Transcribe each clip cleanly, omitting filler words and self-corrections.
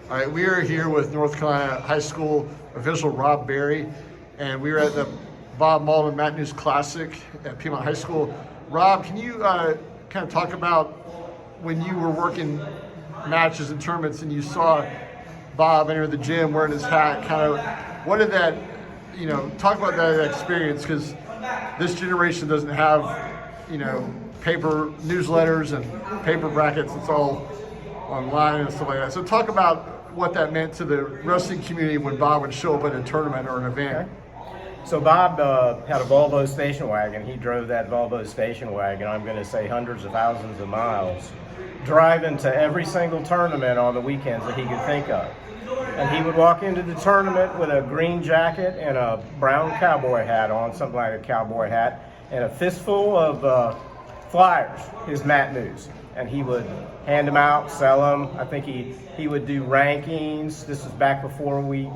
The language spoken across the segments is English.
All right, we are here with North Carolina High School official Rob Berry, and we are at the Bob Mauldin Mat News Classic at Piedmont High School. Rob, can you kind of talk about when you were working matches and tournaments and you saw Bob enter the gym wearing his hat, kind of what did that, talk about that experience, because this generation doesn't have, paper newsletters and paper brackets. It's all online and stuff like that. So talk about what that meant to the wrestling community when Bob would show up at a tournament or an event. Okay. So Bob had a Volvo station wagon. He drove that Volvo station wagon, I'm going to say hundreds of thousands of miles, driving to every single tournament on the weekends that he could think of. And he would walk into the tournament with a green jacket and a brown cowboy hat on, something like a cowboy hat, and a fistful of flyers, his Mat News. And he would hand them out, sell them. I think he would do rankings. This was back before we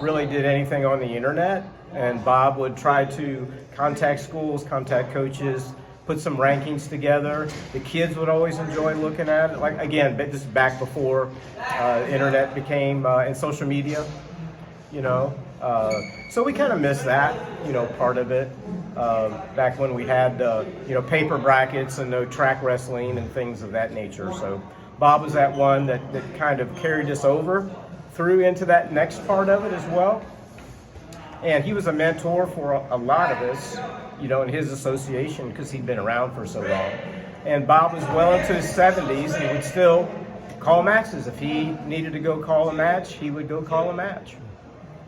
really did anything on the internet. And Bob would try to contact schools, contact coaches, put some rankings together. The kids would always enjoy looking at it. Like, again, this is back before internet became and social media, So we kind of miss that, part of it. Back when we had, paper brackets and no track wrestling and things of that nature. So Bob was that one that kind of carried us over through into that next part of it as well. And he was a mentor for a lot of us, in his association, because he'd been around for so long. And Bob was well into his 70s and he would still call matches. If he needed to go call a match, he would go call a match.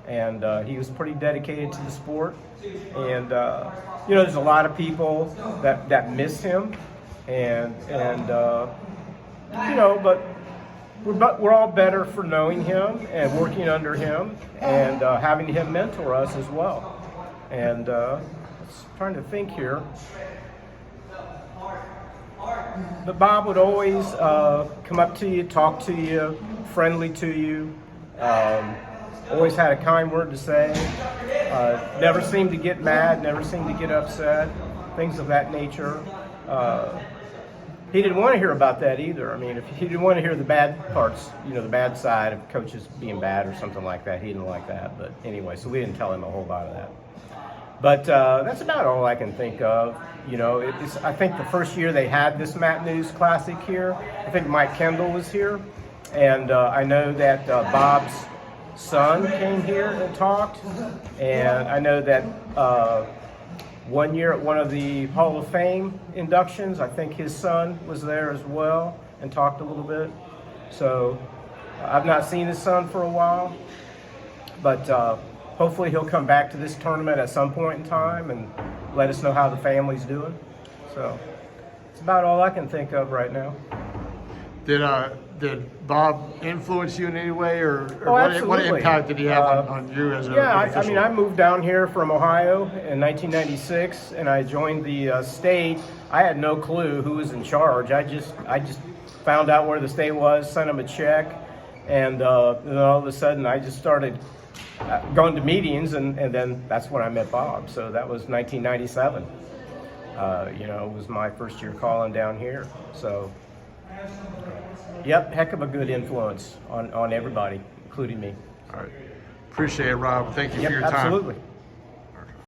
And he was pretty dedicated to the sport. And there's a lot of people that miss him, but we're all better for knowing him and working under him and having him mentor us as well. And trying to think here, but Bob would always come up to you, talk to you, friendly to you. Always had a kind word to say, never seemed to get mad, never seemed to get upset, things of that nature. He didn't want to hear about that either. I mean, if he didn't want to hear the bad parts, the bad side of coaches being bad or something like that, he didn't like that. But anyway, so we didn't tell him a whole lot of that. But that's about all I can think of. I think the first year they had this Mat News Classic here, I think Mike Kendall was here. And I know that Bob's son came here and talked, and I know that one year at one of the Hall of Fame inductions, I think his son was there as well and talked a little bit. So I've not seen his son for a while, but hopefully he'll come back to this tournament at some point in time and let us know how the family's doing. So it's about all I can think of right now. Did Bob influence you in any way, or Oh, what impact did he have on you as an official? I moved down here from Ohio in 1996, and I joined the state. I had no clue who was in charge. I just found out where the state was, sent them a check, and then all of a sudden I just started going to meetings, and then that's when I met Bob. So that was 1997. It was my first year calling down here. So. Yep, heck of a good influence on everybody, including me. All right. Appreciate it, Rob. Thank you for your time. Absolutely.